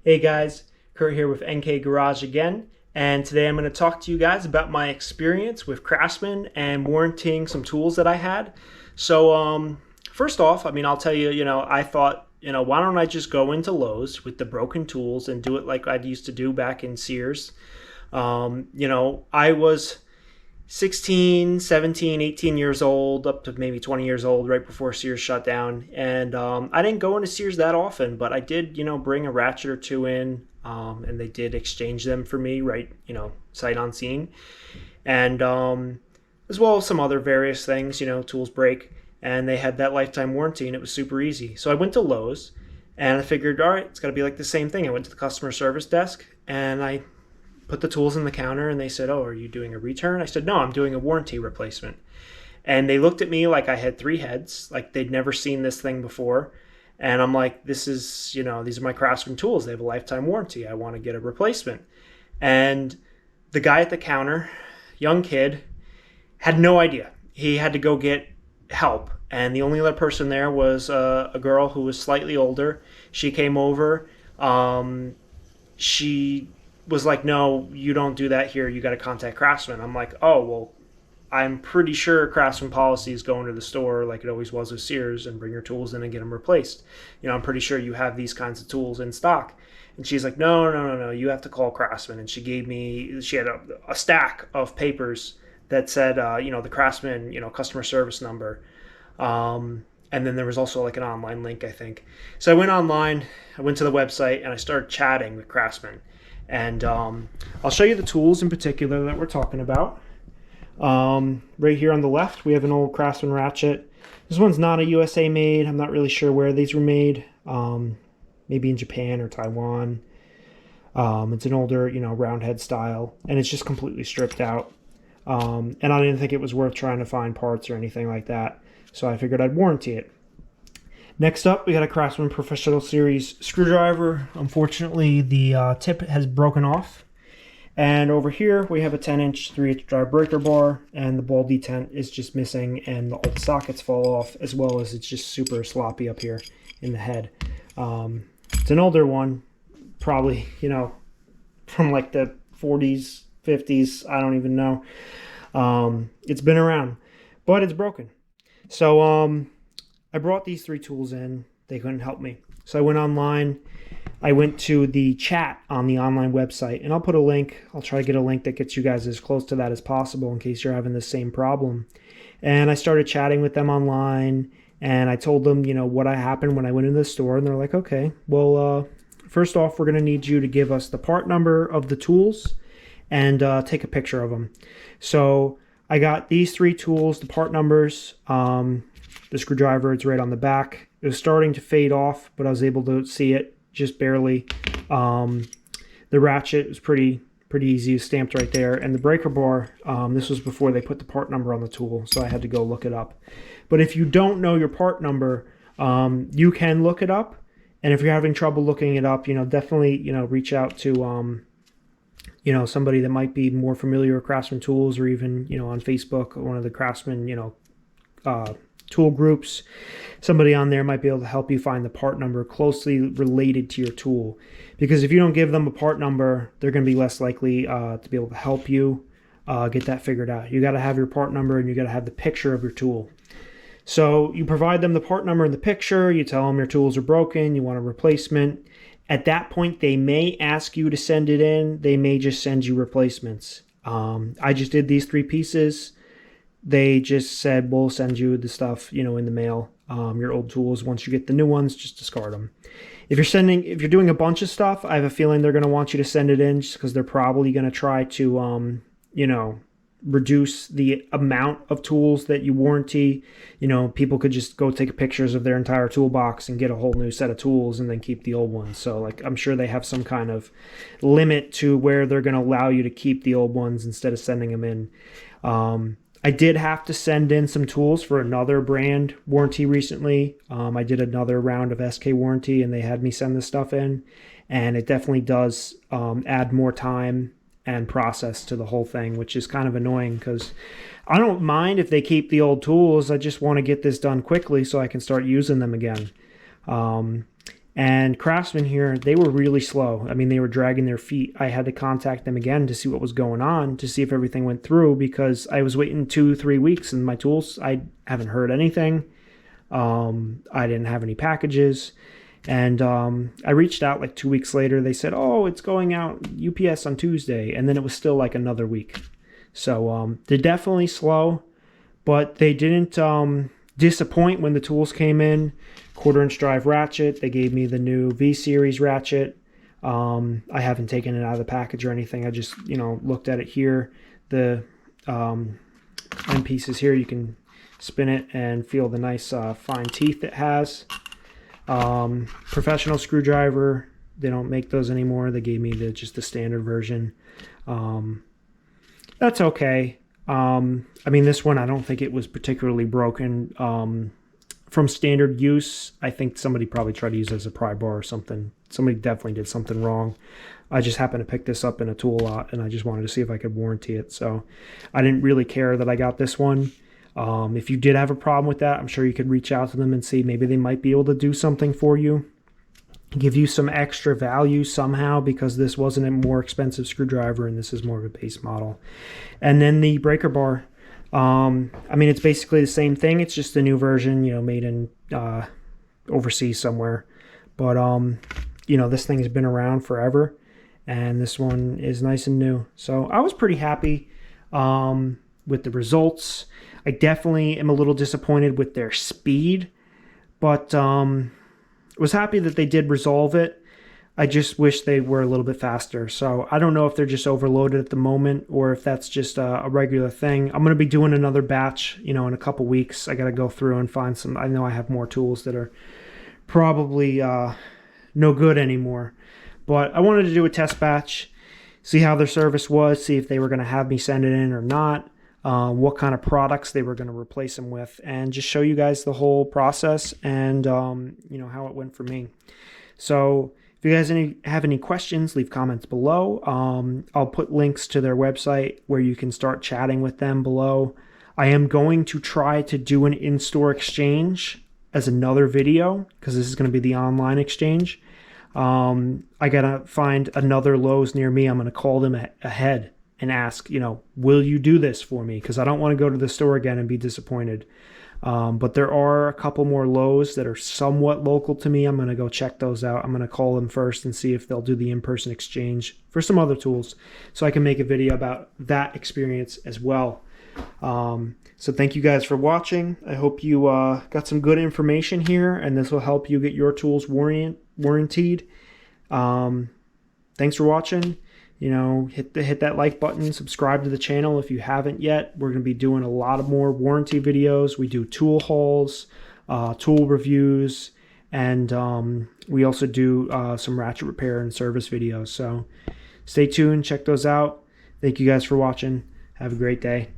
Hey guys, Kurt here with NK Garage again, and today I'm going to talk to you guys about my experience with Craftsman and warranting some tools that I had. First off, I'll tell you, I thought, why don't I just go into Lowe's with the broken tools and do it like I used to do back in Sears. I was 16, 17, 18 years old, up to maybe 20 years old, right before Sears shut down. And I didn't go into Sears that often, but I did, bring a ratchet or two in, and they did exchange them for me, right, sight unseen. And as well as some other various things, tools break, and they had that lifetime warranty, and it was super easy. So I went to Lowe's, and I figured, all right, it's got to be like the same thing. I went to the customer service desk, and I put the tools in the counter, and they said, "Oh, are you doing a return?" I said, "No, I'm doing a warranty replacement." And they looked at me like I had three heads, like they'd never seen this thing before. And I'm like, this is, these are my Craftsman tools. They have a lifetime warranty. I want to get a replacement. And the guy at the counter, young kid, had no idea. He had to go get help. And the only other person there was a girl who was slightly older. She came over. She was like, "No, you don't do that here. You got to contact Craftsman." I'm like, "Oh, well, I'm pretty sure Craftsman policy is going to the store like it always was with Sears and bring your tools in and get them replaced. I'm pretty sure you have these kinds of tools in stock." And she's like, "No, no, no, no. You have to call Craftsman." And she had a stack of papers that said, the Craftsman, customer service number. And then there was also like an online link, I think. So I went online, I went to the website, and I started chatting with Craftsman. And I'll show you the tools in particular that we're talking about. Right here on the left, we have an old Craftsman ratchet. This one's not a USA made. I'm not really sure where these were made. Maybe in Japan or Taiwan. It's an older, round head style, and it's just completely stripped out. And I didn't think it was worth trying to find parts or anything like that, so I figured I'd warranty it. Next up, we got a Craftsman Professional Series screwdriver. Unfortunately, the tip has broken off. And over here, we have a 10-inch 3/8 drive breaker bar, and the ball detent is just missing, and all the sockets fall off, as well as it's just super sloppy up here in the head. It's an older one, probably, from like the 40s, 50s, I don't even know. It's been around, but it's broken. So, I brought these three tools in. They couldn't help me. So I went online. I went to the chat on the online website, and I'll put a link. I'll try to get a link that gets you guys as close to that as possible in case you're having the same problem. And I started chatting with them online, and I told them, what happened when I went into the store, and they're like, "Okay, well, first off, we're going to need you to give us the part number of the tools and take a picture of them." So I got these three tools, the part numbers. The screwdriver, it's right on the back. It was starting to fade off, but I was able to see it just barely. The ratchet was pretty easy, stamped right there. And the breaker bar, this was before they put the part number on the tool, so I had to go look it up. But if you don't know your part number, you can look it up. And if you're having trouble looking it up, definitely, reach out to, somebody that might be more familiar with Craftsman tools, or even, on Facebook, one of the Craftsman, tool groups. Somebody on there might be able to help you find the part number closely related to your tool, because if you don't give them a part number, they're going to be less likely to be able to help you get that figured out. You got to have your part number, and you got to have the picture of your tool. So you provide them the part number and the picture. You tell them your tools are broken, you want a replacement. At that point, they may ask you to send it in. They may just send you replacements. I just did these three pieces. They just said, "We'll send you the stuff, in the mail. Your old tools, once you get the new ones, just discard them." If you're doing a bunch of stuff, I have a feeling they're going to want you to send it in, just because they're probably going to try to, reduce the amount of tools that you warranty. People could just go take pictures of their entire toolbox and get a whole new set of tools and then keep the old ones. So, I'm sure they have some kind of limit to where they're going to allow you to keep the old ones instead of sending them in. I did have to send in some tools for another brand warranty recently. I did another round of SK warranty, and they had me send this stuff in. And it definitely does add more time and process to the whole thing, which is kind of annoying, because I don't mind if they keep the old tools. I just want to get this done quickly so I can start using them again. And Craftsman here, they were really slow. I mean, they were dragging their feet. I had to contact them again to see what was going on, to see if everything went through, because I was waiting 2-3 weeks and my tools, I haven't heard anything. I didn't have any packages. And I reached out like 2 weeks later. They said, oh, it's going out UPS on Tuesday. And then it was still like another week. So they're definitely slow, but they didn't disappoint when the tools came in. 1/4" drive ratchet. They gave me the new V-Series ratchet. I haven't taken it out of the package or anything. I just, looked at it here. The end pieces here, you can spin it and feel the nice fine teeth it has. Professional screwdriver. They don't make those anymore. They gave me just the standard version. That's okay. I mean, this one, I don't think it was particularly broken. From standard use, I think somebody probably tried to use it as a pry bar or something. Somebody definitely did something wrong. I just happened to pick this up in a tool lot, and I just wanted to see if I could warranty it. So I didn't really care that I got this one. If you did have a problem with that, I'm sure you could reach out to them and see maybe they might be able to do something for you, give you some extra value somehow, because this wasn't a more expensive screwdriver and this is more of a base model. And then the breaker bar. I mean, it's basically the same thing. It's just a new version, made in overseas somewhere. But, this thing has been around forever, and this one is nice and new. So I was pretty happy with the results. I definitely am a little disappointed with their speed, but was happy that they did resolve it. I just wish they were a little bit faster. So I don't know if they're just overloaded at the moment or if that's just a regular thing. I'm going to be doing another batch, in a couple weeks. I got to go through and find some. I know I have more tools that are probably no good anymore. But I wanted to do a test batch, see how their service was, see if they were going to have me send it in or not, what kind of products they were going to replace them with, and just show you guys the whole process and, how it went for me. So if you guys have any questions, leave comments below. I'll put links to their website where you can start chatting with them below. I am going to try to do an in-store exchange as another video, because this is going to be the online exchange. I got to find another Lowe's near me. I'm going to call them ahead and ask, will you do this for me? Because I don't want to go to the store again and be disappointed. But there are a couple more Lowe's that are somewhat local to me. I'm going to go check those out. I'm going to call them first and see if they'll do the in-person exchange for some other tools, so I can make a video about that experience as well. So thank you guys for watching. I hope you got some good information here, and this will help you get your tools warrantied. Thanks for watching. Hit that like button, subscribe to the channel if you haven't yet. We're going to be doing a lot of more warranty videos. We do tool hauls, tool reviews, and we also do some ratchet repair and service videos. So stay tuned, check those out. Thank you guys for watching. Have a great day.